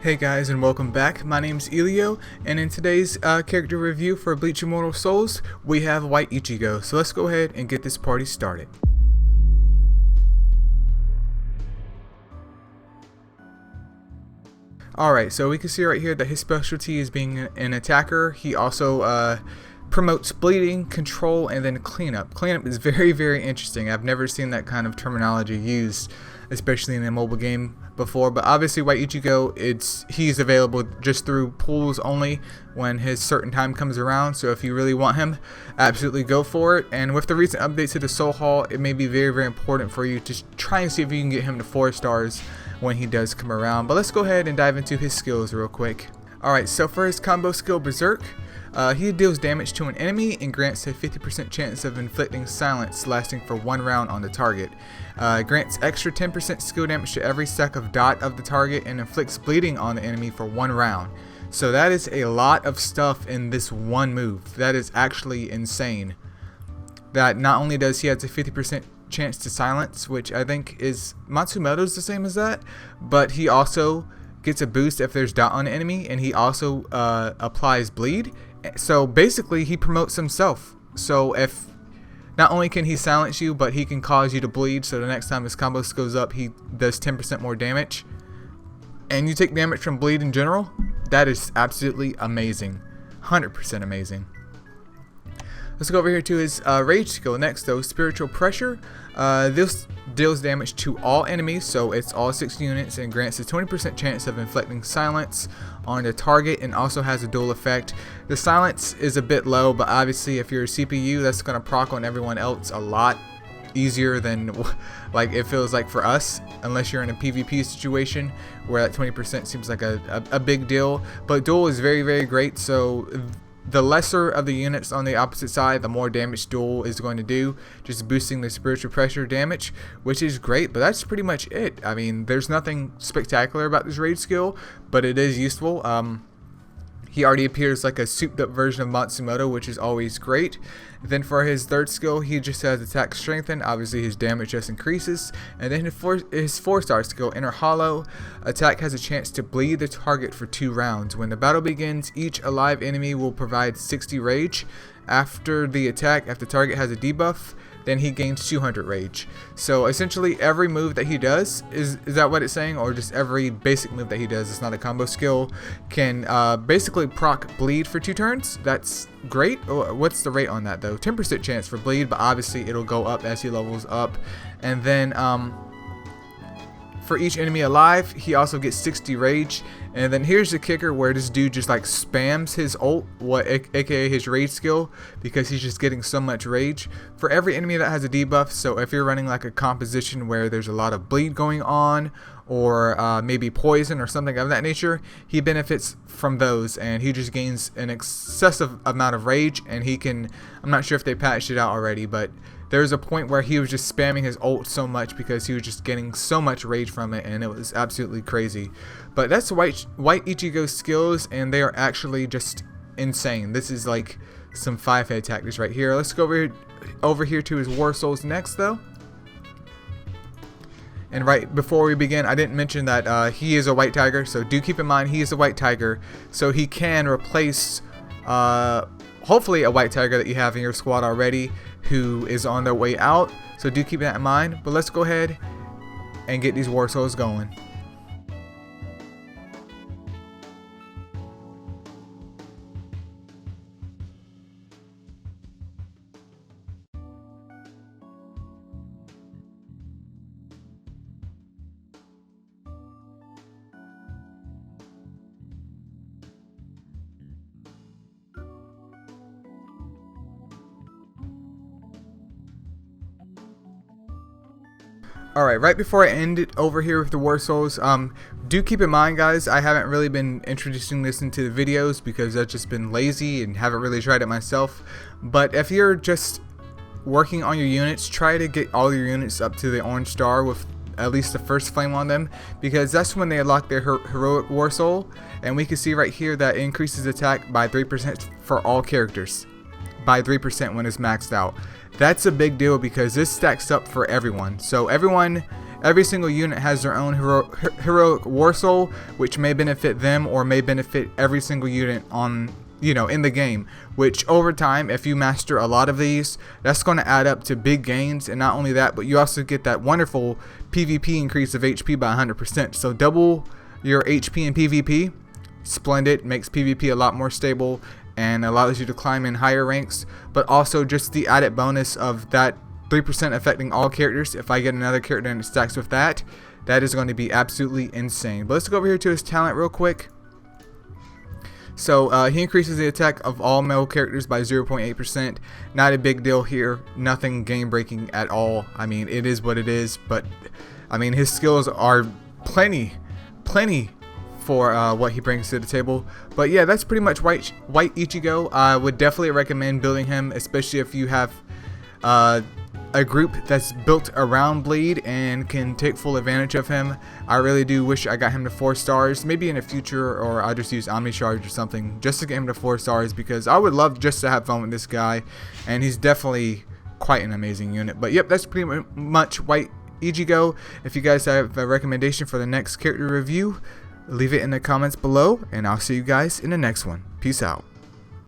Hey guys, and welcome back. My name's Elio, and in today's character review for Bleach Immortal Souls, we have White Ichigo. So let's go ahead and get this party started. Alright, so we can see right here that his specialty is being an attacker. He also promotes bleeding, control, and then cleanup. Cleanup is very interesting. I've never seen that kind of terminology used, especially in a mobile game before, but obviously White Ichigo, he's available just through pools only when his certain time comes around. So if you really want him, absolutely go for it. And with the recent updates to the Soul Hall, it may be very important for you to try and see if you can get him to 4 stars when he does come around. But let's go ahead and dive into his skills real quick. Alright, so for his combo skill Berserk, he deals damage to an enemy and grants a 50% chance of inflicting silence lasting for 1 round on the target. Grants extra 10% skill damage to every stack of dot of the target and inflicts bleeding on the enemy for 1 round. So that is a lot of stuff in this one move. That is actually insane. That not only does he has a 50% chance to silence, which I think is Matsumoto's the same as that, but he also gets a boost if there's dot on the enemy, and he also applies bleed. So basically he promotes himself. So if not only can he silence you, but he can cause you to bleed, so the next time his combo goes up he does 10% more damage, and you take damage from bleed in general. That is absolutely amazing. 100% amazing. Let's go over here to his rage skill next though, Spiritual Pressure. This deals damage to all enemies, so it's all 6 units, and grants a 20% chance of inflicting silence on the target, and also has a dual effect. The silence is a bit low, but obviously if you're a CPU, that's going to proc on everyone else a lot easier than like it feels like for us, unless you're in a PvP situation where that 20% seems like a big deal. But dual is very great, so the lesser of the units on the opposite side, the more damage dual is going to do, just boosting the spiritual pressure damage, which is great. But that's pretty much it. I mean, there's nothing spectacular about this rage skill, but it is useful. He already appears like a souped up version of Matsumoto, which is always great. Then for his third skill, he just has attack strengthen. Obviously his damage just increases. And then his 4-star skill, Inner Hollow, attack has a chance to bleed the target for 2 rounds. When the battle begins, each alive enemy will provide 60 rage. After the attack, if the target has a debuff, then he gains 200 rage. So essentially every move that he does, is that what it's saying? Or just every basic move that he does, it's not a combo skill, can basically proc bleed for 2 turns. That's great. What's the rate on that though? 10% chance for bleed, but obviously it'll go up as he levels up. And then for each enemy alive, he also gets 60 rage. And then here's the kicker, where this dude just like spams his ult, aka his rage skill, because he's just getting so much rage for every enemy that has a debuff. So if you're running like a composition where there's a lot of bleed going on, or maybe poison or something of that nature, he benefits from those, and he just gains an excessive amount of rage. And he can, I'm not sure if they patched it out already, but there's a point where he was just spamming his ult so much because he was just getting so much rage from it, and it was absolutely crazy. But that's White Ichigo's skills, and they are actually just insane. This is like some 5-head tactics right here. Let's go over here to his War Souls next though. And right before we begin, I didn't mention that he is a White Tiger, so do keep in mind he is a White Tiger, so he can replace hopefully a White Tiger that you have in your squad already who is on their way out. So do keep that in mind. But let's go ahead and get these War Souls going. Alright, right before I end it over here with the War Souls, do keep in mind guys, I haven't really been introducing this into the videos because I've just been lazy and haven't really tried it myself. But if you're just working on your units, try to get all your units up to the orange star with at least the first flame on them, because that's when they unlock their heroic War Soul. And we can see right here that it increases attack by 3% for all characters, by 3% when it's maxed out. That's a big deal because this stacks up for everyone. So everyone Every single unit has their own heroic war soul, which may benefit them or may benefit every single unit on, you know, in the game, which over time, if you master a lot of these, that's going to add up to big gains. And not only that, but you also get that wonderful PvP increase of HP by 100%. So double your HP in PvP, splendid, makes PvP a lot more stable and allows you to climb in higher ranks. But also just the added bonus of that 3% affecting all characters. If I get another character and it stacks with that, that is going to be absolutely insane. But let's go over here to his talent real quick. So he increases the attack of all male characters by 0.8%. Not a big deal here. Nothing game breaking at all. I mean, it is what it is. But I mean, his skills are plenty for what he brings to the table. But yeah, that's pretty much white Ichigo. I would definitely recommend building him, especially if you have a group that's built around Bleed and can take full advantage of him. I really do wish I got him to 4 stars, maybe in the future, or I'll just use Omni Charge or something just to get him to 4 stars, because I would love just to have fun with this guy, and he's definitely quite an amazing unit. But yep, that's pretty much white Ichigo. If you guys have a recommendation for the next character review, leave it in the comments below, and I'll see you guys in the next one. Peace out.